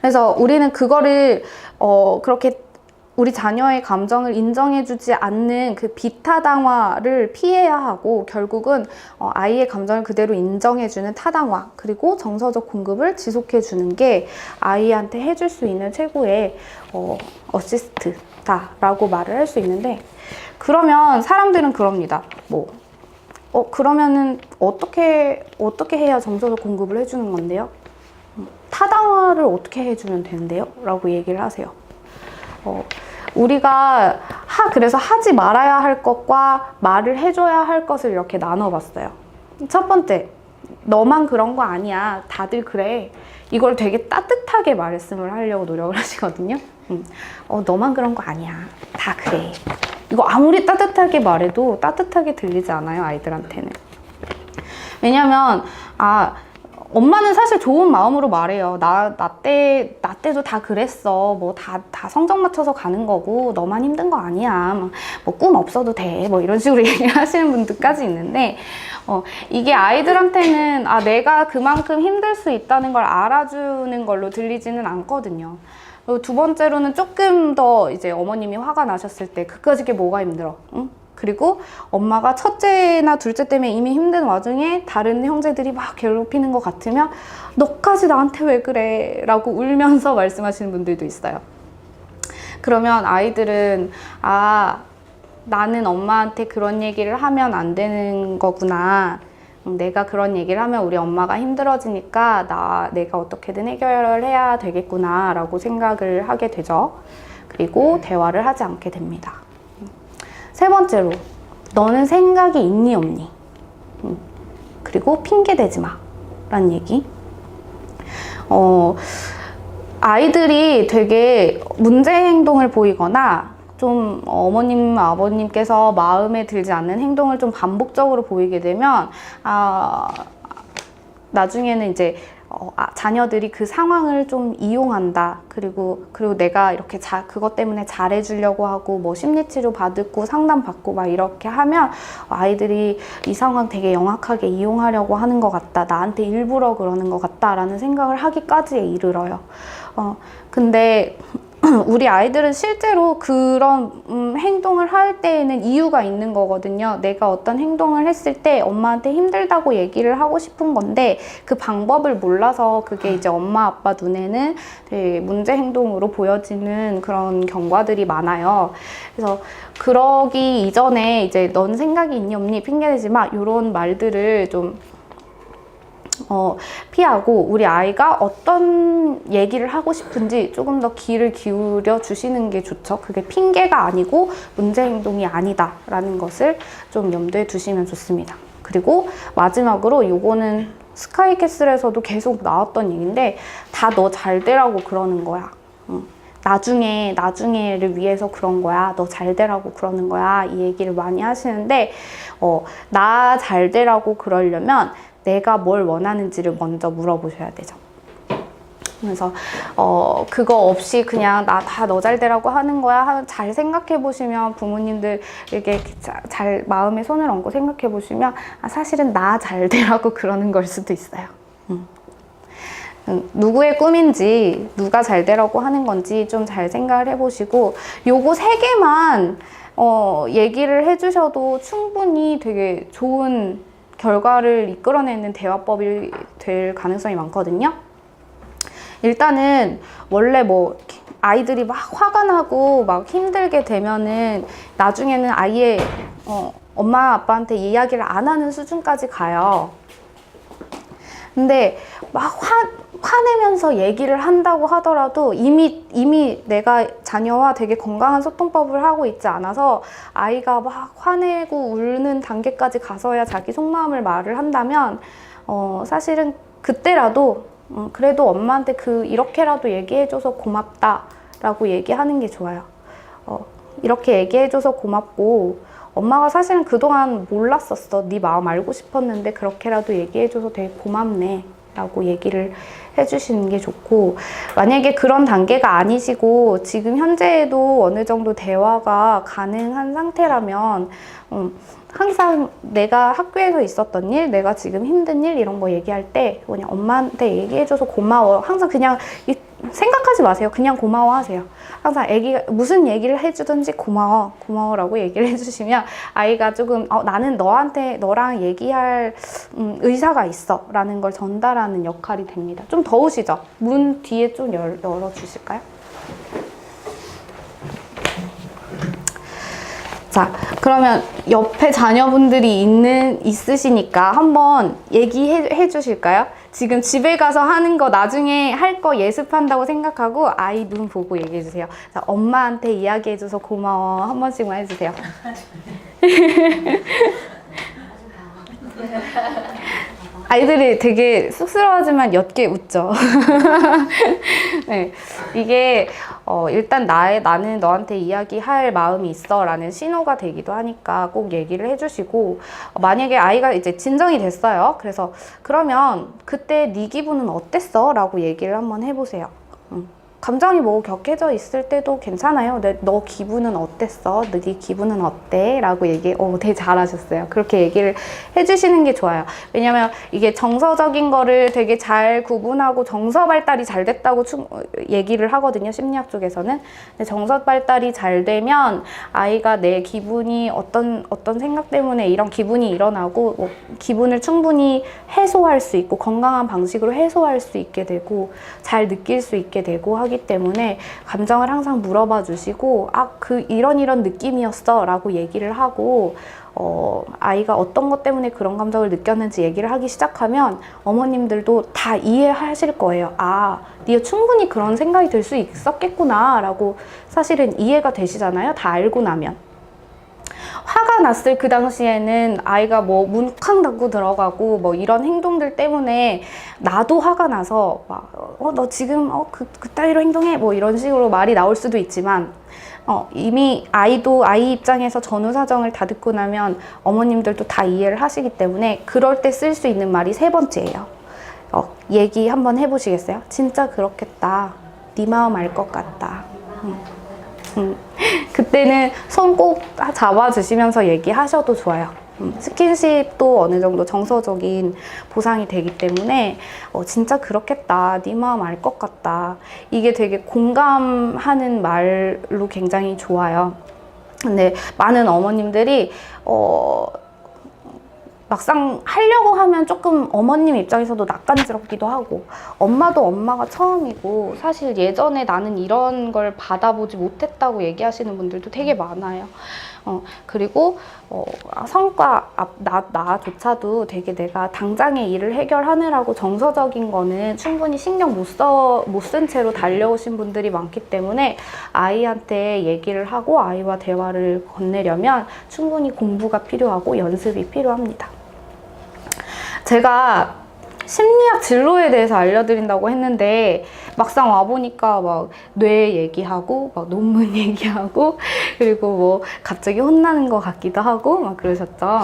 그래서 우리는 그거를 그렇게 우리 자녀의 감정을 인정해주지 않는 그 비타당화를 피해야 하고, 결국은 아이의 감정을 그대로 인정해주는 타당화, 그리고 정서적 공급을 지속해주는 게 아이한테 해줄 수 있는 최고의 어시스트다라고 말을 할 수 있는데, 그러면 사람들은 그럽니다. 그러면은 어떻게 해야 정서적 공급을 해주는 건데요? 타당화를 어떻게 해주면 되는데요? 라고 얘기를 하세요. 우리가 그래서 하지 말아야 할 것과 말을 해줘야 할 것을 이렇게 나눠봤어요. 첫 번째, 너만 그런 거 아니야. 다들 그래. 이걸 되게 따뜻하게 말씀을 하려고 노력을 하시거든요. 너만 그런 거 아니야. 다 그래. 이거 아무리 따뜻하게 말해도 따뜻하게 들리지 않아요, 아이들한테는. 왜냐면 엄마는 사실 좋은 마음으로 말해요. 나 때도 다 그랬어. 다 성적 맞춰서 가는 거고, 너만 힘든 거 아니야. 꿈 없어도 돼. 이런 식으로 얘기하시는 분들까지 있는데, 이게 아이들한테는 내가 그만큼 힘들 수 있다는 걸 알아주는 걸로 들리지는 않거든요. 그리고 두 번째로는 조금 더 이제 어머님이 화가 나셨을 때, 그까짓 뭐가 힘들어? 응? 그리고 엄마가 첫째나 둘째 때문에 이미 힘든 와중에 다른 형제들이 막 괴롭히는 것 같으면 너까지 나한테 왜 그래? 라고 울면서 말씀하시는 분들도 있어요. 그러면 아이들은 나는 엄마한테 그런 얘기를 하면 안 되는 거구나. 내가 그런 얘기를 하면 우리 엄마가 힘들어지니까 내가 어떻게든 해결을 해야 되겠구나 라고 생각을 하게 되죠. 그리고 대화를 하지 않게 됩니다. 세 번째로, 너는 생각이 있니 없니? 그리고 핑계대지 마 라는 얘기. 아이들이 되게 문제 행동을 보이거나 좀 어머님, 아버님께서 마음에 들지 않는 행동을 좀 반복적으로 보이게 되면 나중에는 이제 자녀들이 그 상황을 좀 이용한다. 그리고 내가 이렇게 그것 때문에 잘해주려고 하고 심리치료 받고 상담받고 막 이렇게 하면 아이들이 이 상황 되게 영악하게 이용하려고 하는 것 같다. 나한테 일부러 그러는 것 같다라는 생각을 하기까지에 이르러요. 근데 우리 아이들은 실제로 그런 행동을 할 때에는 이유가 있는 거거든요. 내가 어떤 행동을 했을 때 엄마한테 힘들다고 얘기를 하고 싶은 건데 그 방법을 몰라서 그게 이제 엄마 아빠 눈에는 되게 문제 행동으로 보여지는 그런 경과들이 많아요. 그래서 그러기 이전에 이제 넌 생각이 있니 없니 핑계대지 마 이런 말들을 좀 피하고 우리 아이가 어떤 얘기를 하고 싶은지 조금 더 귀를 기울여 주시는 게 좋죠. 그게 핑계가 아니고 문제 행동이 아니다 라는 것을 좀 염두에 두시면 좋습니다. 그리고 마지막으로 요거는 스카이캐슬에서도 계속 나왔던 얘기인데 다 너 잘 되라고 그러는 거야. 나중에를 위해서 그런 거야. 너 잘 되라고 그러는 거야. 이 얘기를 많이 하시는데 나 잘 되라고 그러려면 내가 뭘 원하는지를 먼저 물어보셔야 되죠. 그래서 그거 없이 그냥 나 다 너 잘 되라고 하는 거야. 잘 생각해 보시면 부모님들 이렇게 잘 마음에 손을 얹고 생각해 보시면 사실은 나 잘 되라고 그러는 걸 수도 있어요. 누구의 꿈인지 누가 잘 되라고 하는 건지 좀 잘 생각을 해보시고 요거 3개만 얘기를 해주셔도 충분히 되게 좋은 결과를 이끌어내는 대화법이 될 가능성이 많거든요. 일단은 원래 아이들이 막 화가 나고 막 힘들게 되면은 나중에는 아예 엄마 아빠한테 이야기를 안 하는 수준까지 가요. 근데 막 화내면서 얘기를 한다고 하더라도 이미 내가 자녀와 되게 건강한 소통법을 하고 있지 않아서 아이가 막 화내고 울는 단계까지 가서야 자기 속마음을 말을 한다면 사실은 그때라도 그래도 엄마한테 이렇게라도 얘기해줘서 고맙다 라고 얘기하는 게 좋아요. 이렇게 얘기해줘서 고맙고 엄마가 사실은 그동안 몰랐었어. 네 마음 알고 싶었는데 그렇게라도 얘기해줘서 되게 고맙네 라고 얘기를 해주시는 게 좋고, 만약에 그런 단계가 아니시고 지금 현재에도 어느 정도 대화가 가능한 상태라면 항상 내가 학교에서 있었던 일, 내가 지금 힘든 일 이런 거 얘기할 때 그냥 엄마한테 얘기해줘서 고마워. 항상 그냥 생각하지 마세요. 그냥 고마워하세요. 항상 애기가 무슨 얘기를 해주든지 고마워라고 얘기를 해주시면 아이가 조금 나는 너랑 얘기할 의사가 있어 라는 걸 전달하는 역할이 됩니다. 좀 더우시죠? 문 뒤에 좀 열어주실까요? 자, 그러면 옆에 자녀분들이 있으시니까 한번 얘기해 주실까요? 지금 집에 가서 하는 거 나중에 할 거 예습한다고 생각하고 아이 눈 보고 얘기해 주세요. 자, 엄마한테 이야기해 줘서 고마워. 한 번씩만 해주세요. 아이들이 되게 쑥스러워하지만 옅게 웃죠. 네, 이게 일단 나는 너한테 이야기할 마음이 있어 라는 신호가 되기도 하니까 꼭 얘기를 해주시고, 만약에 아이가 이제 진정이 됐어요. 그래서 그러면 그때 네 기분은 어땠어? 라고 얘기를 한번 해보세요. 감정이 뭐 격해져 있을 때도 괜찮아요. 너 기분은 어땠어? 네 기분은 어때? 라고 되게 잘하셨어요. 그렇게 얘기를 해주시는 게 좋아요. 왜냐면 이게 정서적인 거를 되게 잘 구분하고 정서 발달이 잘 됐다고 얘기를 하거든요. 심리학 쪽에서는. 근데 정서 발달이 잘 되면 아이가 내 기분이 어떤 생각 때문에 이런 기분이 일어나고 뭐 기분을 충분히 해소할 수 있고 건강한 방식으로 해소할 수 있게 되고 잘 느낄 수 있게 되고 하기 때문에 감정을 항상 물어봐 주시고 이런 느낌이었어 라고 얘기를 하고 아이가 어떤 것 때문에 그런 감정을 느꼈는지 얘기를 하기 시작하면 어머님들도 다 이해하실 거예요. 네가 충분히 그런 생각이 들 수 있었겠구나 라고 사실은 이해가 되시잖아요. 다 알고 나면. 화가 났을 그 당시에는 아이가 뭐 문 쾅 닫고 들어가고 뭐 이런 행동들 때문에 나도 화가 나서 너 지금 그 따위로 행동해 뭐 이런 식으로 말이 나올 수도 있지만 이미 아이 입장에서 전후 사정을 다 듣고 나면 어머님들도 다 이해를 하시기 때문에 그럴 때 쓸 수 있는 말이 3번째예요. 얘기 한번 해보시겠어요? 진짜 그렇겠다. 네 마음 알 것 같다. 그때는 손 꼭 잡아주시면서 얘기하셔도 좋아요. 스킨십도 어느 정도 정서적인 보상이 되기 때문에 진짜 그렇겠다. 네 마음 알 것 같다. 이게 되게 공감하는 말로 굉장히 좋아요. 근데 많은 어머님들이 막상 하려고 하면 조금 어머님 입장에서도 낯간지럽기도 하고 엄마도 엄마가 처음이고 사실 예전에 나는 이런 걸 받아보지 못했다고 얘기하시는 분들도 되게 많아요. 그리고 성과 나조차도 되게 내가 당장의 일을 해결하느라고 정서적인 거는 충분히 신경 못 쓴 채로 달려오신 분들이 많기 때문에 아이한테 얘기를 하고 아이와 대화를 건네려면 충분히 공부가 필요하고 연습이 필요합니다. 제가 심리학 진로에 대해서 알려드린다고 했는데 막상 와보니까 막 뇌 얘기하고 막 논문 얘기하고 그리고 뭐 갑자기 혼나는 것 같기도 하고 막 그러셨죠.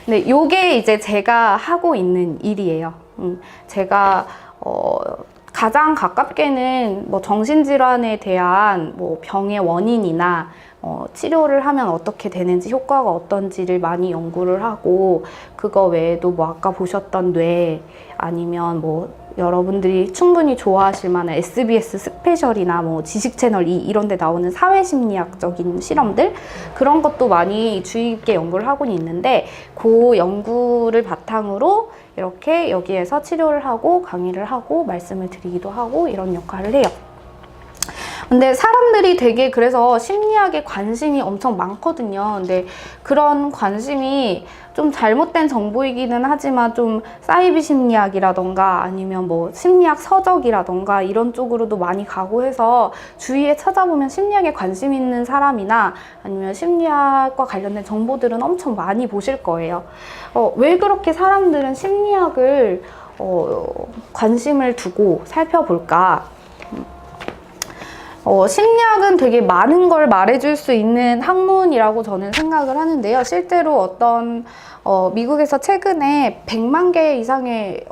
근데 요게 이제 제가 하고 있는 일이에요. 제가 가장 가깝게는 뭐 정신질환에 대한 뭐 병의 원인이나 치료를 하면 어떻게 되는지 효과가 어떤지를 많이 연구를 하고 그거 외에도 뭐 아까 보셨던 뇌 아니면 뭐 여러분들이 충분히 좋아하실 만한 SBS 스페셜이나 뭐 지식 채널 이런 데 나오는 사회심리학적인 실험들 그런 것도 많이 주의 깊게 연구를 하고는 있는데 그 연구를 바탕으로 이렇게 여기에서 치료를 하고 강의를 하고 말씀을 드리기도 하고 이런 역할을 해요. 근데 사람들이 되게 그래서 심리학에 관심이 엄청 많거든요. 근데 그런 관심이 좀 잘못된 정보이기는 하지만 좀 사이비 심리학이라던가 아니면 뭐 심리학 서적이라던가 이런 쪽으로도 많이 가고 해서 주위에 찾아보면 심리학에 관심 있는 사람이나 아니면 심리학과 관련된 정보들은 엄청 많이 보실 거예요. 왜 그렇게 사람들은 심리학을 관심을 두고 살펴볼까? 심리학은 되게 많은 걸 말해줄 수 있는 학문이라고 저는 생각을 하는데요. 실제로 어떤 미국에서 최근에 100만 개 이상의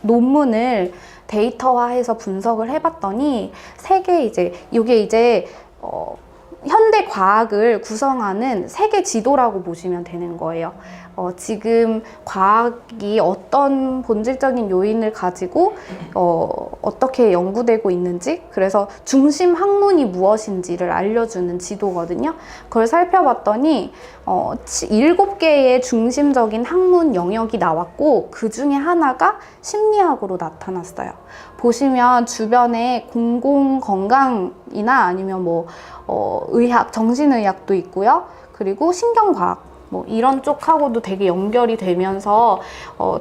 논문을 데이터화해서 분석을 해봤더니 이게 이제 현대 과학을 구성하는 세계 지도라고 보시면 되는 거예요. 지금 과학이 어떤 본질적인 요인을 가지고 어떻게 연구되고 있는지, 그래서 중심 학문이 무엇인지를 알려주는 지도거든요. 그걸 살펴봤더니 7개의 중심적인 학문 영역이 나왔고 그 중에 하나가 심리학으로 나타났어요. 보시면 주변에 공공건강이나 아니면 의학, 정신의학도 있고요. 그리고 신경과학, 이런 쪽하고도 되게 연결이 되면서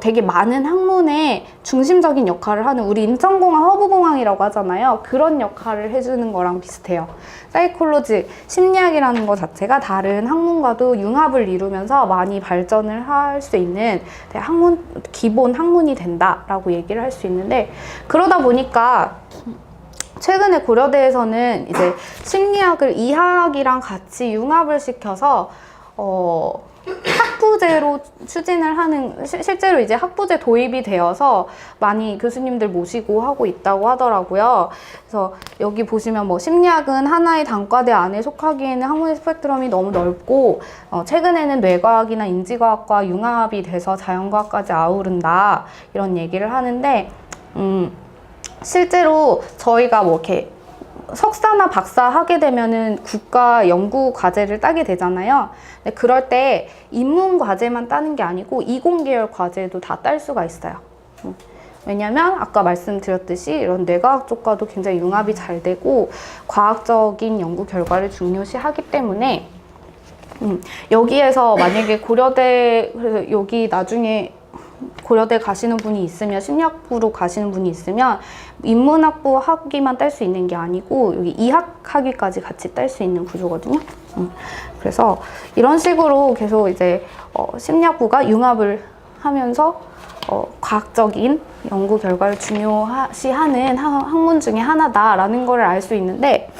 되게 많은 학문의 중심적인 역할을 하는, 우리 인천공항 허브공항이라고 하잖아요. 그런 역할을 해주는 거랑 비슷해요. 사이콜로지, 심리학이라는 것 자체가 다른 학문과도 융합을 이루면서 많이 발전을 할 수 있는 기본 학문이 된다라고 얘기를 할 수 있는데, 그러다 보니까 최근에 고려대에서는 이제 심리학을 이학이랑 같이 융합을 시켜서 학부제로 추진을 하는, 실제로 이제 학부제 도입이 되어서 많이 교수님들 모시고 하고 있다고 하더라고요. 그래서 여기 보시면 심리학은 하나의 단과대 안에 속하기에는 학문의 스펙트럼이 너무 넓고 최근에는 뇌과학이나 인지과학과 융합이 돼서 자연과학까지 아우른다, 이런 얘기를 하는데, 실제로 저희가 이렇게 석사나 박사 하게 되면은 국가 연구 과제를 따게 되잖아요. 근데 그럴 때 인문 과제만 따는 게 아니고 이공계열 과제도 다 딸 수가 있어요. 왜냐면 아까 말씀드렸듯이 이런 뇌과학 쪽과도 굉장히 융합이 잘 되고 과학적인 연구 결과를 중요시하기 때문에 여기에서 만약에 고려대, 그래서 여기 나중에 고려대 가시는 분이 있으면, 심리학부로 가시는 분이 있으면 인문학부 학위만 딸 수 있는 게 아니고 여기 이학 학위까지 같이 딸 수 있는 구조거든요. 그래서 이런 식으로 계속 이제 심리학부가 융합을 하면서 과학적인 연구 결과를 중요시하는 학문 중에 하나다라는 걸 알 수 있는데,